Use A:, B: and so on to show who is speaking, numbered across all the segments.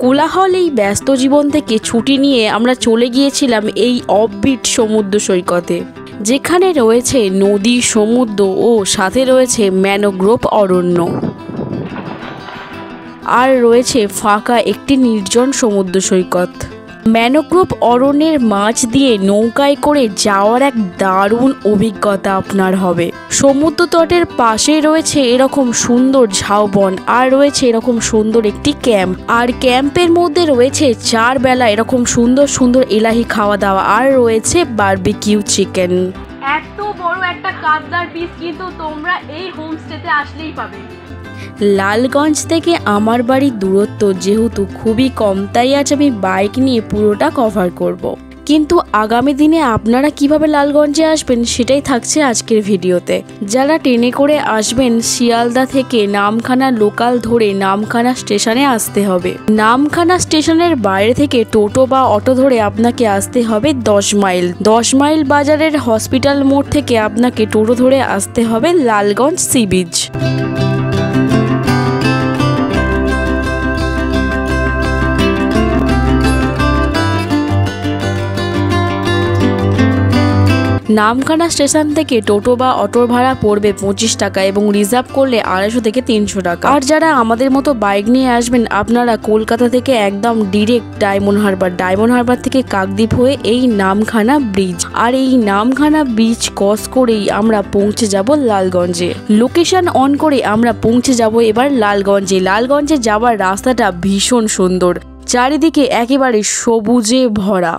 A: কোলাহল এই ব্যস্ত জীবন থেকে ছুটি নিয়ে আমরা চলে গিয়েছিলাম এই অফবিট সমুদ্র সৈকতে, যেখানে রয়েছে নদী, সমুদ্র ও সাথে রয়েছে ম্যানোগ্রোভ অরণ্য, আর রয়েছে ফাঁকা একটি নির্জন সমুদ্র সৈকত। ম্যানোগ্রোভ অরণ্যের মাঝ দিয়ে নৌকায় করে যাওয়ার এক দারুণ অভিজ্ঞতা আপনার হবে। সমুদ্র তটের পাশে রয়েছে এরকম সুন্দর ঝাউবন, আর রয়েছে এরকম সুন্দর একটি ক্যাম্প, আর ক্যাম্পের মধ্যে রয়েছে 4 বেলা এরকম সুন্দর সুন্দর এলাহি খাওয়া দাওয়া, আর রয়েছে বারবিকিউ চিকেন।
B: এত বড় একটা কাতলার পিস কিন্তু তোমরা এই হোমস্টেতে আসলেই পাবে।
A: লালগঞ্জ থেকে আমার বাড়ির দূরত্ব যেহেতু খুবই কম, তাই আজ আমি বাইক নিয়ে পুরোটা কভার করব। কিন্তু আগামী দিনে আপনারা কিভাবে লালগঞ্জে আসবেন সেটাই থাকছে আজকের ভিডিওতে। যারা ট্রেনে করে আসবেন, শিয়ালদা থেকে নামখানা লোকাল ধরে নামখানা স্টেশনে আসতে হবে। নামখানা স্টেশনের বাইরে থেকে টোটো বা অটো ধরে আপনাকে আসতে হবে 10 মাইল। 10 মাইল বাজারের হসপিটাল মোড় থেকে আপনাকে টোটো ধরে আসতে হবে Lalganj sea beach. Namkhana station থেকে টোটো বা অটোর ভাড়া পড়বে 25 টাকা এবং রিজার্ভ করলে 250 থেকে 300 টাকা। আর যারা আমাদের মতো বাইক নিয়ে আসবেন, আপনারা কলকাতা থেকে একদম ডিরেক্ট ডায়মন্ড হারবার থেকে কাকদ্বীপ হয়ে এই নামখানা ব্রিজ, আর এই নামখানা ব্রিজ ক্রস করেই আমরা পৌঁছে যাব লালগঞ্জে। লোকেশন অন করে আমরা পৌঁছে যাব এবার লালগঞ্জে। লালগঞ্জে যাওয়ার রাস্তাটা ভীষণ সুন্দর, চারিদিকে একেবারে সবুজে ভরা।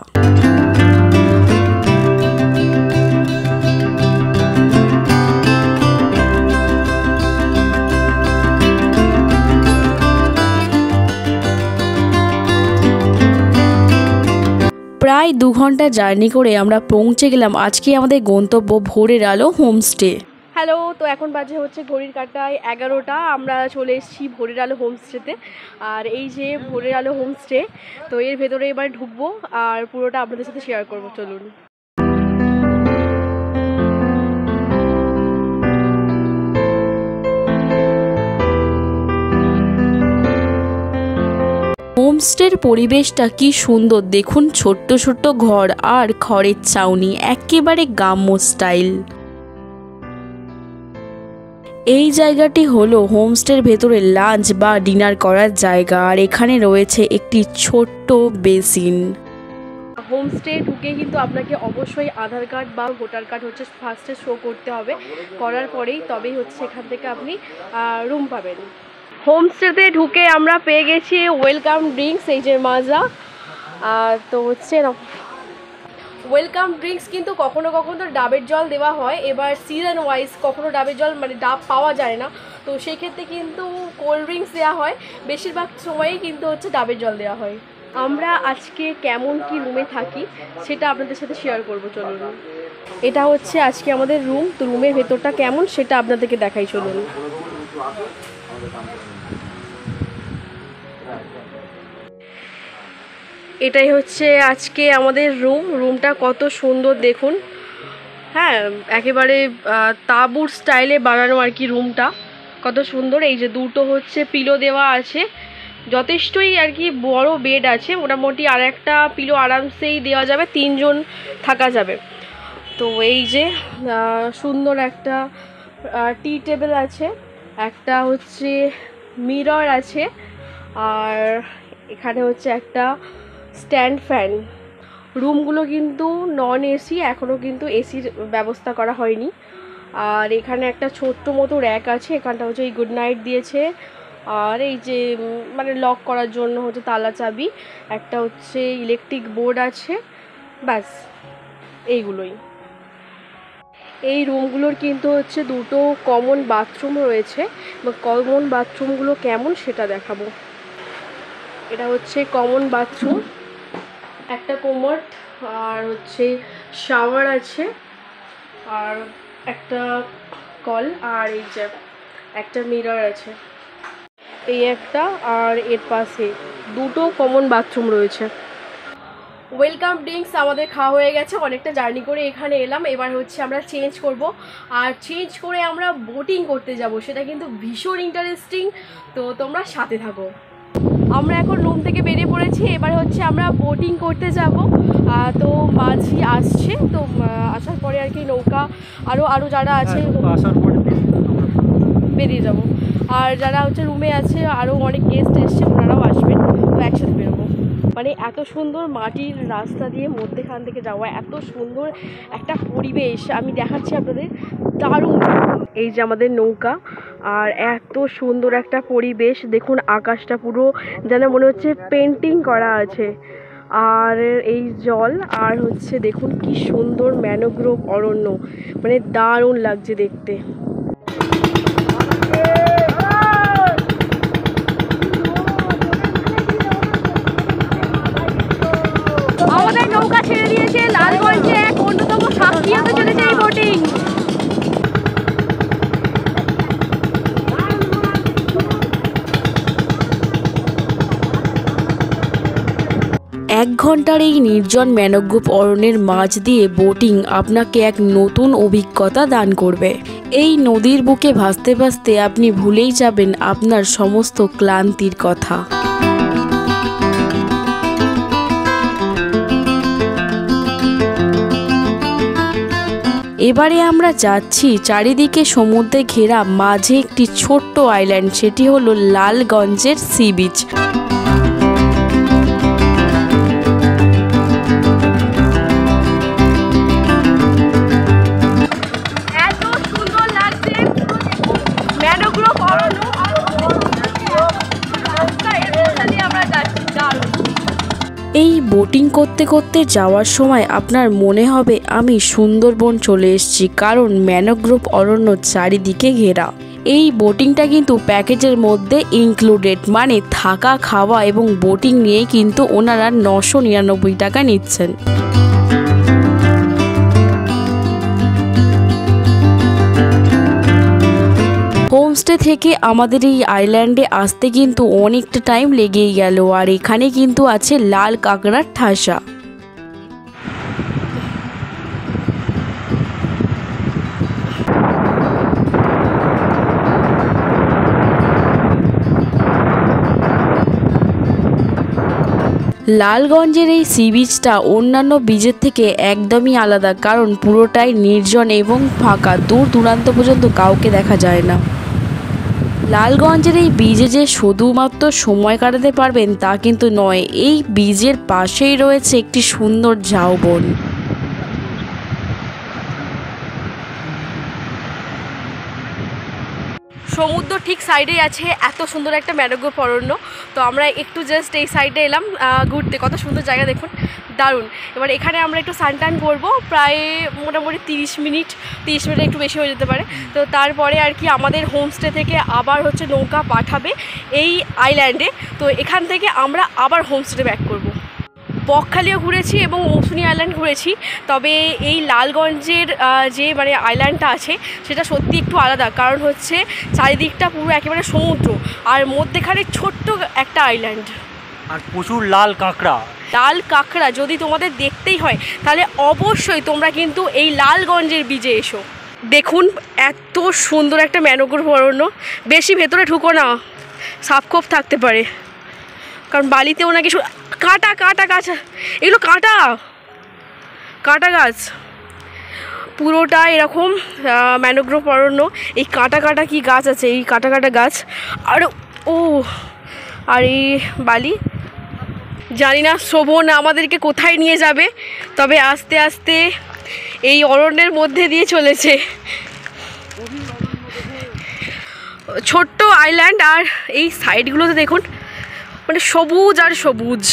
A: প্রায় 2 ঘন্টা জার্নি করে আমরা পৌঁছে গেলাম আজকে আমাদের গন্তব্য ভোরের আলো হোমস্টে।
B: হ্যালো, তো এখন বাজে হচ্ছে ঘড়ির কাঁটায় 11টা। আমরা চলে এসেছি ভোরের আলো হোমস্টেতে। আর এই যে ভোরের আলো হোমস্টে, তো এর ভেতরে এবার ঢুকবো আর পুরোটা আপনাদের সাথে শেয়ার করবো। চলুন।
A: হোমস্টের পরিবেশটা কি সুন্দর দেখুন, ছোট্ট ছোট্ট ঘর আর খড়ের ছাউনি, একেবারে গ্রাম্য স্টাইল। এই জায়গাটি হলো হোমস্টের ভেতরে লাঞ্চ বা ডিনার করার জায়গা, আর এখানে রয়েছে একটি ছোট্ট বেসিন।
B: হোমস্টে ঢুকে কিন্তু আপনাকে অবশ্যই আধার কার্ড বা ভোটার কার্ড হচ্ছে ফার্স্টে শো করতে হবে। করার পরেই তবেই হচ্ছে এখান থেকে আপনি রুম পাবেন। হোমস্টেতে ঢুকে আমরা পেয়ে গেছি ওয়েলকাম ড্রিঙ্কস, এই যে মাজা। তো হচ্ছে ওয়েলকাম ড্রিঙ্কস কিন্তু কখনো কখনো তো ডাবের জল দেওয়া হয়, এবার সিজন ওয়াইজ কখনো ডাবের জল মানে ডাব পাওয়া যায় না, তো সেই ক্ষেত্রে কিন্তু কোল্ড ড্রিঙ্কস দেওয়া হয়। বেশিরভাগ সময়ই কিন্তু হচ্ছে ডাবের জল দেওয়া হয়। আমরা আজকে কেমন কি রুমে থাকি সেটা আপনাদের সাথে শেয়ার করবো। চলুন। এটা হচ্ছে আজকে আমাদের রুম, তো রুমের ভেতরটা কেমন সেটা আপনাদেরকে দেখাই। চলুন। এটাই হচ্ছে আজকে আমাদের রুমটা কত সুন্দর দেখুন। হ্যাঁ, একেবারে তাঁবুর স্টাইলে বানানো আর কি রুমটা, কত সুন্দর। এই যে দুটো হচ্ছে পিলো দেওয়া আছে, যথেষ্টই আর কি বড় বেড আছে মোটামুটি, আর একটা পিলো আরামসেই দেওয়া যাবে, 3 জন থাকা যাবে। তো এই যে সুন্দর একটা টি টেবিল আছে, একটা হচ্ছে মিরর আছে, আর এখানে হচ্ছে একটা স্ট্যান্ড ফ্যান। রুমগুলো কিন্তু নন এসি, এখনও কিন্তু এসির ব্যবস্থা করা হয়নি। আর এখানে একটা ছোট্ট মতো র্যাক আছে, এখানটা হচ্ছে এই গুড নাইট দিয়েছে, আর এই যে মানে লক করার জন্য হচ্ছে তালা চাবি, একটা হচ্ছে ইলেকট্রিক বোর্ড আছে, ব্যাস এইগুলোই। এই রুমগুলোর কিন্তু হচ্ছে দুটো কমন বাথরুম রয়েছে, বা কমন বাথরুমগুলো কেমন সেটা দেখাবো। এটা হচ্ছে কমন বাথরুম, একটা কোমোড, আর হচ্ছে শাওয়ার আছে, আর একটা কল, আর এই যে একটা মিরর আছে, এই একটা, আর এর পাশে দুটো কমন বাথরুম রয়েছে। ওয়েলকাম ড্রিঙ্কস আমাদের খাওয়া হয়ে গেছে, অনেকটা জার্নি করে এখানে এলাম। এবার হচ্ছে আমরা চেঞ্জ করব, আর চেঞ্জ করে আমরা বোটিং করতে যাব, সেটা কিন্তু ভীষণ ইন্টারেস্টিং, তো তোমরা সাথে থাকো। আমরা এখন রুম থেকে বেরিয়ে পড়েছি। এবার হচ্ছে আমরা বোটিং করতে যাব। তো মাঝি আসছে, তো আসার পরে আর কি নৌকা আরও যারা আছে
C: আসার পরে
B: বেরিয়ে যাব। আর যারা হচ্ছে রুমে আছে আরও অনেক গেস্ট এসছে, ওনারাও আসবেন, তো একসাথে বেরোবো। মানে এত সুন্দর মাটির রাস্তা দিয়ে মধ্যেখান থেকে যাওয়া, এত সুন্দর একটা পরিবেশ আমি দেখাচ্ছি আপনাদের, দারুণ। এই যে আমাদের নৌকা, আর এত সুন্দর একটা পরিবেশ দেখুন, আকাশটা পুরো যেন মনে হচ্ছে পেন্টিং করা আছে। আর এই জল, আর হচ্ছে দেখুন কি সুন্দর ম্যানোগ্রোভ অরণ্য, মানে দারুণ লাগছে দেখতে। আমাদের নৌকা ছেড়ে দিয়েছে লালগঞ্জে, এক অন্যতম সাক্ষী হতে চলেছে এই বোটিং।
A: 1 ঘন্টার এই নির্জন ম্যানোগ্রোভ অরণ্যের মাঝ দিয়ে বোটিং আপনাকে এক নতুন অভিজ্ঞতা দান করবে। এই নদীর বুকে ভাসতে ভাসতে আপনি ভুলেই যাবেন আপনার সমস্ত ক্লান্তির কথা। এবারে আমরা যাচ্ছি চারিদিকে সমুদ্রে ঘেরা, মাঝে একটি ছোট্ট আইল্যান্ড, সেটি হলো লালগঞ্জের সি বিচ। এই বোটিং করতে করতে যাওয়ার সময় আপনার মনে হবে আমি সুন্দরবন চলে এসেছি, কারণ ম্যানোগ্রোভ অরণ্য চারিদিকে ঘেরা। এই বোটিংটা কিন্তু প্যাকেজের মধ্যে ইনক্লুডেড, মানে থাকা খাওয়া এবং বোটিং নিয়ে কিন্তু ওনারা 999 টাকা নিচ্ছেন। হোমস্টে থেকে আমাদের এই আইল্যান্ডে আসতে কিন্তু অনেকটা টাইম লেগেই গেল। আর এখানে কিন্তু আছে লাল কাঁকড়ার ঠাসা। লালগঞ্জের এই সি বিচটা অন্যান্য বিচের থেকে একদমই আলাদা, কারণ পুরোটাই নির্জন এবং ফাঁকা, দূর দূরান্ত পর্যন্ত কাউকে দেখা যায় না। লালগঞ্জের এই বিচে যে শুধুমাত্র সময় কাটাতে পারবেন তা কিন্তু নয়, এই বিচের পাশেই রয়েছে একটি সুন্দর ঝাউবন।
B: সমুদ্র ঠিক সাইডেই আছে এত সুন্দর একটা ম্যানোগ্রোভ অরণ্য। তো আমরা একটু জাস্ট এই সাইডে এলাম ঘুরতে, কত সুন্দর জায়গা দেখুন, দারুণ। এবার এখানে আমরা একটু সানটান করবো, প্রায় মোটামুটি 30 মিনিট একটু বেশি হয়ে যেতে পারে। তো তারপরে আর কি আমাদের হোমস্টে থেকে আবার হচ্ছে নৌকা পাঠাবে এই আইল্যান্ডে। তো এখান থেকে আমরা আবার হোমস্টে ব্যাক করব। বকখালিও ঘুরেছি এবং মৌসুনি আইল্যান্ড ঘুরেছি, তবে এই লালগঞ্জের যে মানে আইল্যান্ডটা আছে সেটা সত্যি একটু আলাদা, কারণ হচ্ছে চারিদিকটা পুরো একেবারে সমুদ্র, আর মধ্যেখানে ছোট্ট একটা আইল্যান্ড,
C: আর প্রচুর লাল কাঁকড়া। যদি তোমাদের দেখতেই হয় তাহলে অবশ্যই তোমরা কিন্তু এই লালগঞ্জের বিচে এসো। দেখুন এত সুন্দর একটা ম্যানোগ্রোভ অরণ্য, বেশি ভেতরে ঢুকো না, সাপখোপ থাকতে পারে, কারণ বালিতেও নাকি কাটা গাছ, এগুলো কাটা গাছ, পুরোটা এরকম ম্যানোগ্রোভ অরণ্য। এই কাটা কি গাছ আছে, এই কাটা গাছ, আর এই বালি। জানি না শোভন আমাদেরকে কোথায় নিয়ে যাবে, তবে আস্তে আস্তে এই অরণ্যের মধ্যে দিয়ে চলেছে। ছোট্ট আইল্যান্ড, আর এই সাইডগুলোতে দেখুন মানে সবুজ আর সবুজ।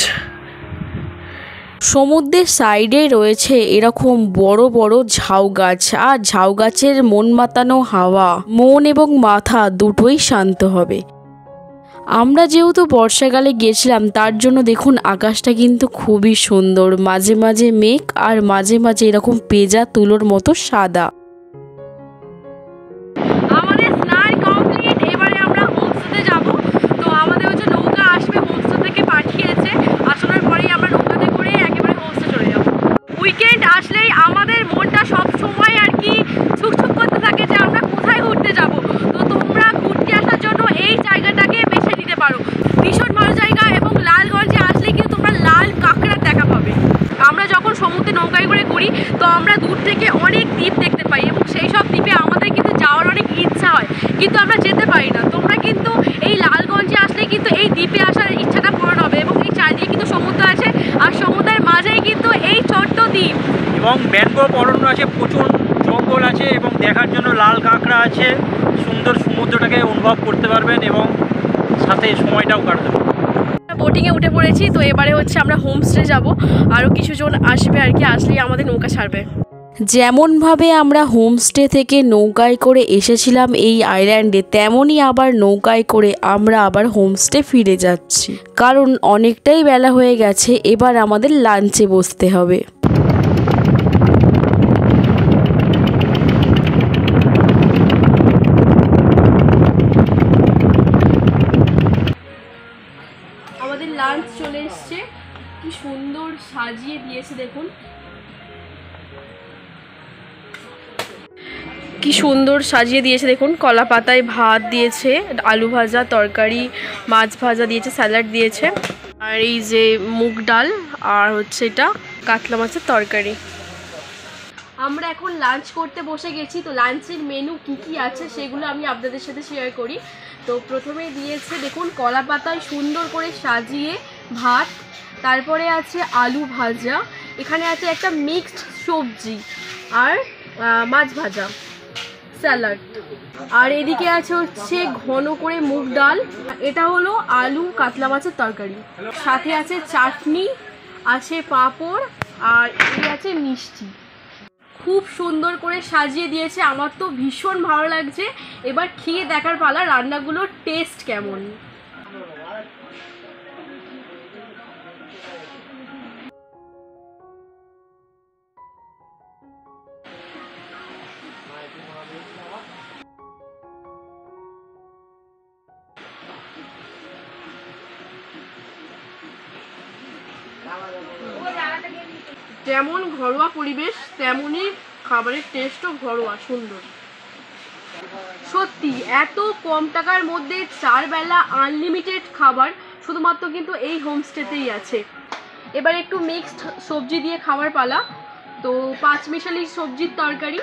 A: সমুদ্রের সাইডে রয়েছে এরকম বড় বড় ঝাউ গাছ, আর ঝাউ গাছের মন মাতানো হাওয়া মন এবং মাথা দুটোই শান্ত হবে। আমরা যেহেতু বর্ষাকালে গেছিলাম তার জন্য দেখুন আকাশটা কিন্তু খুবই সুন্দর, মাঝে মাঝে মেঘ আর মাঝে মাঝে এরকম পেঁজা তুলোর মতো সাদা।
B: আমাদের স্নান কমপ্লিট, এবারে আমরা হোমস্টেতে যাব। তো আমাদের হচ্ছে নৌকা আসবে, হোমস্টে থেকে পাঠিয়েছে, আসানোর পরেই আমরা নৌকাতে করে একেবারে হোমস্টে চলে যাব। উইকেন্ড আসলেই আমাদের মনটা সব সময় আর কি ছুকছুক করতে থাকে যে আমরা কোথায় ঘুরতে যাব। তো তোমরা ঘুরতে আসার জন্য এই জায়গাটাকে বেছে নিতে পারো, ভীষণ ভালো জায়গা।
D: এবং ম্যানগ্রোভ অরণ্য আছে, প্রচুর জঙ্গল আছে এবং দেখার জন্য লাল কাঁকড়া আছে। সুন্দর সমুদ্রটাকে অনুভব করতে পারবেন এবং সাথে সময়টাও কাটতে পারবেন।
C: বোটিংয়ে উঠে পড়েছি, তো এবারে হচ্ছে আমরা হোমস্টে যাব। আরও কিছুজন আসবে আর কি, আসলেই আমাদের নৌকা ছাড়বে।
A: যেমনভাবে আমরা হোমস্টে থেকে নৌকায় করে এসেছিলাম এই আইল্যান্ডে, তেমনই আবার নৌকায় করে আমরা আবার হোমস্টে ফিরে যাচ্ছি, কারণ অনেকটাই বেলা হয়ে গেছে। এবার আমাদের লাঞ্চে বসতে হবে।
C: আমাদের লাঞ্চ চলে এসছে, কি সুন্দর সাজিয়ে দিয়েছে দেখুন, কি সুন্দর সাজিয়ে দিয়েছে দেখুন। কলা পাতায় ভাত দিয়েছে, আলু ভাজা, তরকারি, মাছ ভাজা দিয়েছে, স্যালাড দিয়েছে, আর এই যে মুগ ডাল, আর হচ্ছে এটা কাতলা মাছের তরকারি। আমরা এখন লাঞ্চ করতে বসে গেছি। তো লাঞ্চের মেনু কি কি আছে সেগুলো আমি আপনাদের সাথে শেয়ার করি। তো প্রথমেই দিয়েছে দেখুন কলা পাতায় সুন্দর করে সাজিয়ে ভাত, তারপরে আছে আলু ভাজা, এখানে আছে একটা মিক্সড সবজি আর মাছ ভাজা, স্যালাড, আর এদিকে আছে হচ্ছে ঘন করে মুগ ডাল, এটা হলো আলু কাতলা মাছের তরকারি, সাথে আছে চাটনি, আছে পাঁপড়, আর এই আছে মিষ্টি। খুব সুন্দর করে সাজিয়ে দিয়েছে, আমার তো ভীষণ ভালো লাগছে। এবার খেয়ে দেখার পালা রান্নাগুলোর টেস্ট কেমন। যেমন ঘরোয়া পরিবেশ, তেমনই খাবারের টেস্টও ঘরোয়া, সুন্দর। সত্যি এত কম টাকার মধ্যে 4 বেলা আনলিমিটেড খাবার শুধুমাত্র কিন্তু এই হোমস্টেতেই আছে। এবার একটু মিক্সড সবজি দিয়ে খাবার পালা। তো 5 মিশালি সবজির তরকারি,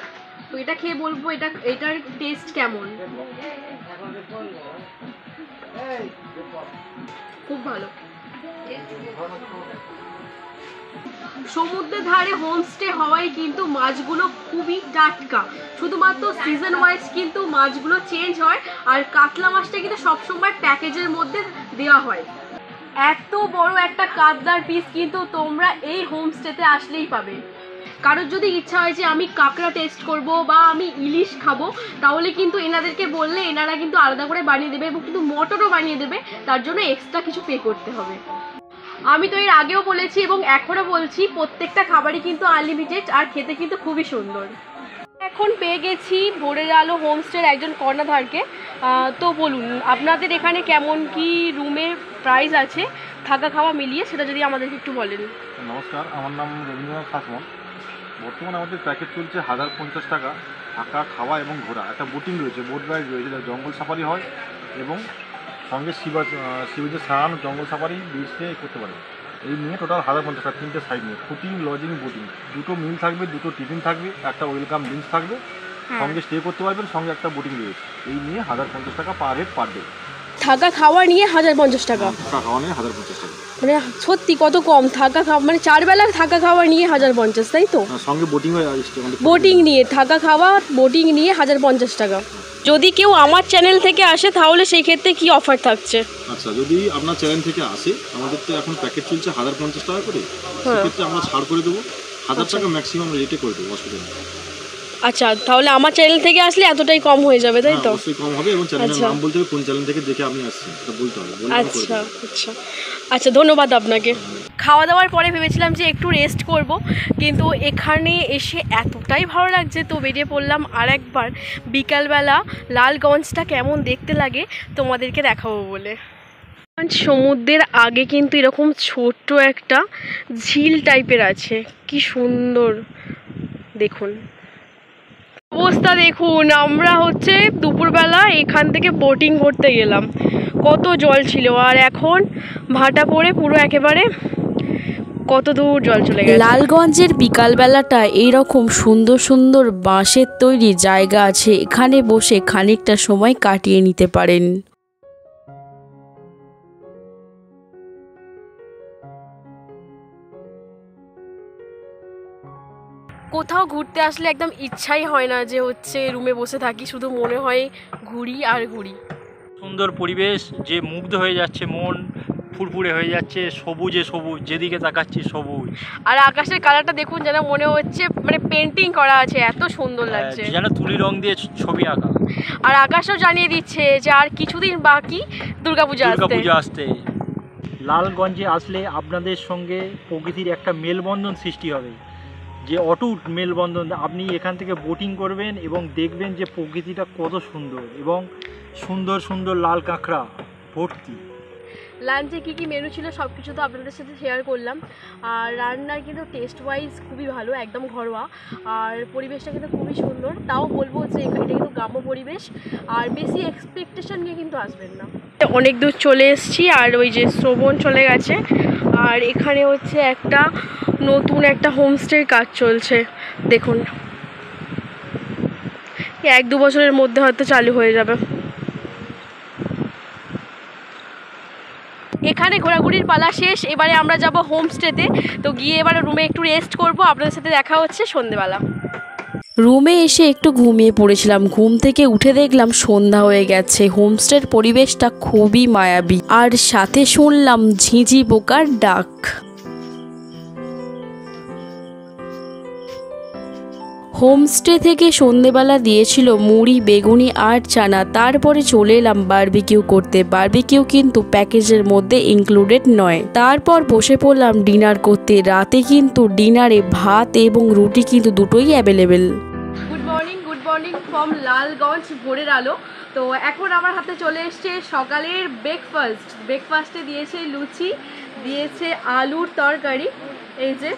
C: তো এটা খেয়ে বলবো এটার টেস্ট কেমন। খুব ভালো। সমুদ্রের ধারে হোমস্টে হওয়ায় কিন্তু মাছগুলো খুবই টাটকা, শুধুমাত্র সিজন ওয়াইজ কিন্তু মাছগুলো চেঞ্জ হয়, আর কাতলা মাছটা কিন্তু সবসময় প্যাকেজের মধ্যে দেওয়া হয়। এত বড় একটা কাতলার পিস কিন্তু তোমরা এই হোমস্টেতে আসলেই পাবে। কারোর যদি ইচ্ছা হয় যে আমি কাঁকড়া টেস্ট করব বা আমি ইলিশ খাবো, তাহলে কিন্তু এনাদেরকে বললে এনারা কিন্তু আলাদা করে বানিয়ে দেবে, এবং কিন্তু মটরও বানিয়ে দেবে, তার জন্য এক্সট্রা কিছু পে করতে হবে। আমি তো এর আগেও বলেছি এবং এখনও বলছি, প্রত্যেকটা খাবারই কিন্তু আনলিমিটেড আর খেতে কিন্তু খুবই সুন্দর। এখন পেয়ে গেছি ভোরের আলো হোমস্টের একজন কর্ণধারকে। তো বলুন আপনাদের এখানে কেমন কি রুমের প্রাইস আছে, থাকা খাওয়া মিলিয়ে, সেটা যদি আমাদেরকে একটু বলেন।
E: নমস্কার, আমার নাম রবীন্দ্রনাথ শাসমল। বর্তমানে আমাদের প্যাকেজ চলছে 1050 টাকা, থাকা খাওয়া এবং ঘোরা। একটা বোটিং রয়েছে, বোট রাইড রয়েছে, জঙ্গল সাফারি হয় এবং সঙ্গে শিবাজের সারান জঙ্গল সাফারি বিচে করতে পারে। এই নিয়ে টোটাল 1050 টাকা, 3টে সাইড নিয়ে, ফুটিং, লজিং, বোটিং, 2টো মিল থাকবে, 2টো টিফিন থাকবে, একটা ওয়েলকাম ড্রিঙ্কস থাকবে, সঙ্গে স্টে করতে পারবেন, সঙ্গে একটা বোটিং রয়েছে। এই নিয়ে 1050 টাকা পার হেড পার ডে।
C: থাকা খাওয়া নিয়ে 1050 টাকা?
E: থাকা খাওয়া নিয়ে 1050 টাকা।
C: মানে সত্যি কত কম। থাকা খাওয়া মানে 4 বেলার থাকা খাওয়া নিয়ে 1050, তাই তো?
E: সঙ্গে বোটিং
C: বোটিং নিয়ে, থাকা খাওয়া বোটিং নিয়ে 1050 টাকা। যদি কেউ আমার চ্যানেল থেকে আসে তাহলে সেই ক্ষেত্রে কি অফার থাকছে?
E: আচ্ছা, যদি আপনার চ্যানেল থেকে আসে, আমাদের তো এখন প্যাকেজ চলছে 1050 টাকা করে, সেক্ষেত্রে আমরা ছাড় করে দেবো, 1000 টাকা ম্যাক্সিমাম রেটে করে দেবো, অসুবিধা নেই।
C: আচ্ছা, তাহলে আমার চ্যানেল থেকে আসলে এতটাই কম হয়ে যাবে, তাই তো?
E: অবশ্যই কম হবে, এবং চ্যানেলের নাম বলতে হবে, কোন চ্যানেল থেকে দেখে আপনি আসছেন এটা বলতে হবে।
C: আচ্ছা আচ্ছা আচ্ছা, ধন্যবাদ আপনাকে। খাওয়া দাওয়ার পরে ভেবেছিলাম যে একটু রেস্ট করব, কিন্তু এখানে এসে এতটাই ভালো লাগছে, তো বেরিয়ে পড়লাম আর একবার বিকালবেলা লালগঞ্জটা কেমন দেখতে লাগে তোমাদেরকে দেখাবো বলে। সমুদ্রের আগে কিন্তু এরকম ছোট্ট একটা ঝিল টাইপের আছে, কি সুন্দর দেখুন। অবস্থা দেখুন, আমরা হচ্ছে দুপুরবেলা এখান থেকে বোটিং করতে গেলাম, কত জল ছিল, আর এখন ভাটা পড়ে পুরো একেবারে কত দূর জল চলে গেছে।
A: লালগঞ্জের বিকালবেলাটা এইরকম সুন্দর সুন্দর বাঁশের তৈরি জায়গা আছে, এখানে বসে খানিকটা সময় কাটিয়ে নিতে পারেন।
B: কোথাও ঘুরতে আসলে একদম ইচ্ছাই হয় না যে হচ্ছে রুমে বসে থাকি, শুধু মনে হয় ঘুরি আর ঘুরি।
D: সুন্দর পরিবেশ, যে মুগ্ধ হয়ে যাচ্ছে মন, ফুরফুরে হয়ে যাচ্ছে, সবুজে সবুজ, যেদিকে তাকাচ্ছি সবুজ।
B: আর আকাশের কালারটা দেখুন, যেন মনে হচ্ছে মানে পেন্টিং করা আছে, এত সুন্দর লাগছে,
D: যেন তুলি রং দিয়ে ছবি আঁকা।
B: আর আকাশও জানিয়ে দিচ্ছে যে আর কিছুদিন বাকি দুর্গাপূজা
D: আসতে। লালগঞ্জে আসলে আপনাদের সঙ্গে প্রকৃতির একটা মেলবন্ধন সৃষ্টি হবে, যে অটুট মেলবন্ধন। আপনি এখান থেকে বোটিং করবেন এবং দেখবেন যে প্রকৃতিটা কত সুন্দর, এবং সুন্দর সুন্দর লাল কাঁকড়া ভর্তি।
B: লাঞ্চে কী কী মেনু ছিল সব কিছু তো আপনাদের সাথে শেয়ার করলাম। আর রান্নার কিন্তু টেস্ট ওয়াইজ খুবই ভালো, একদম ঘরোয়া, আর পরিবেশটা কিন্তু খুবই সুন্দর। তাও বলবো যে এটা কিন্তু গ্রাম্য পরিবেশ, আর বেশি এক্সপেকটেশন নিয়ে কিন্তু আসবেন না। অনেক দূর চলে এসেছি, আর ওই যে শ্রবণ চলে গেছে, আর এখানে হচ্ছে একটা নতুন একটা হোমস্টের কাজ চলছে। দেখুন 1-2 বছরের মধ্যে হয়তো চালু হয়ে যাবে। এখানে ঘোরাঘুরির পালা শেষ, এবারে আমরা যাব হোমস্টেতে। তো গিয়ে এবারে রুমে একটু রেস্ট করব। আপনাদের সাথে দেখা হচ্ছে সন্ধ্যেবেলা।
A: রুমে এসে একটু ঘুমিয়ে পড়েছিলাম, ঘুম থেকে উঠে দেখলাম সন্ধ্যা হয়ে গেছে। হোমস্টের পরিবেশটা খুবই মায়াবী, আর সাথে শুনলাম ঝিঁঝি পোকার ডাক। হোমস্টে থেকে সন্ধেবেলা দিয়েছিল মুড়ি, বেগুনি আর চানা। তারপরে চলে এলাম বারবিকিউ করতে। বারবিকিউ কিন্তু প্যাকেজের মধ্যে ইনক্লুডেড নয়। তারপর বসে পড়লাম ডিনার করতে। রাতে কিন্তু ডিনারে ভাত এবং রুটি কিন্তু দুটোই available.
B: Good morning from Lalganj, ভোরের আলো। তো এখন আমার হাতে চলে এসছে সকালের ব্রেকফাস্টে দিয়েছে লুচি, দিয়েছে আলুর তরকারি, এই যে,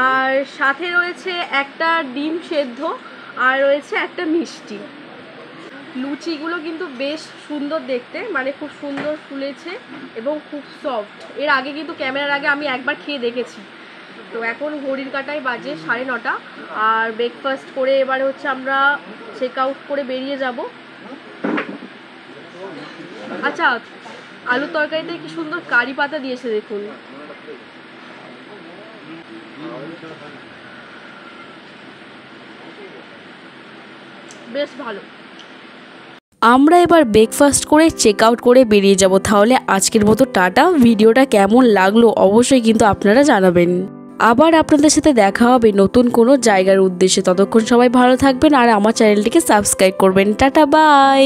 B: আর সাথে রয়েছে একটা ডিম সেদ্ধ, আর রয়েছে একটা মিষ্টি। লুচিগুলো কিন্তু বেশ সুন্দর দেখতে, মানে খুব সুন্দর ফুলেছে এবং খুব সফট। এর আগে কিন্তু ক্যামেরার আগে আমি একবার খেয়ে দেখেছি। তো এখন ঘড়ির কাঁটায় বাজে 9:30, আর ব্রেকফাস্ট করে এবারে হচ্ছে আমরা চেক আউট করে বেরিয়ে যাব। আচ্ছা, আলুর তরকারিতে কি সুন্দর কারি পাতা দিয়েছে দেখুন। বেশ ভালো।
A: আমরা এবার ব্রেকফাস্ট করে চেক আউট করে বেরিয়ে যাব। তাহলে আজকের মতো টাটা। ভিডিওটা কেমন লাগলো অবশ্যই কিন্তু আপনারা জানাবেন। আবার আপনাদের সাথে দেখা হবে নতুন কোনো জায়গার উদ্দেশ্যে। ততক্ষণ সবাই ভালো থাকবেন, আর আমার চ্যানেলটিকে সাবস্ক্রাইব করবেন। Ta-ta, by.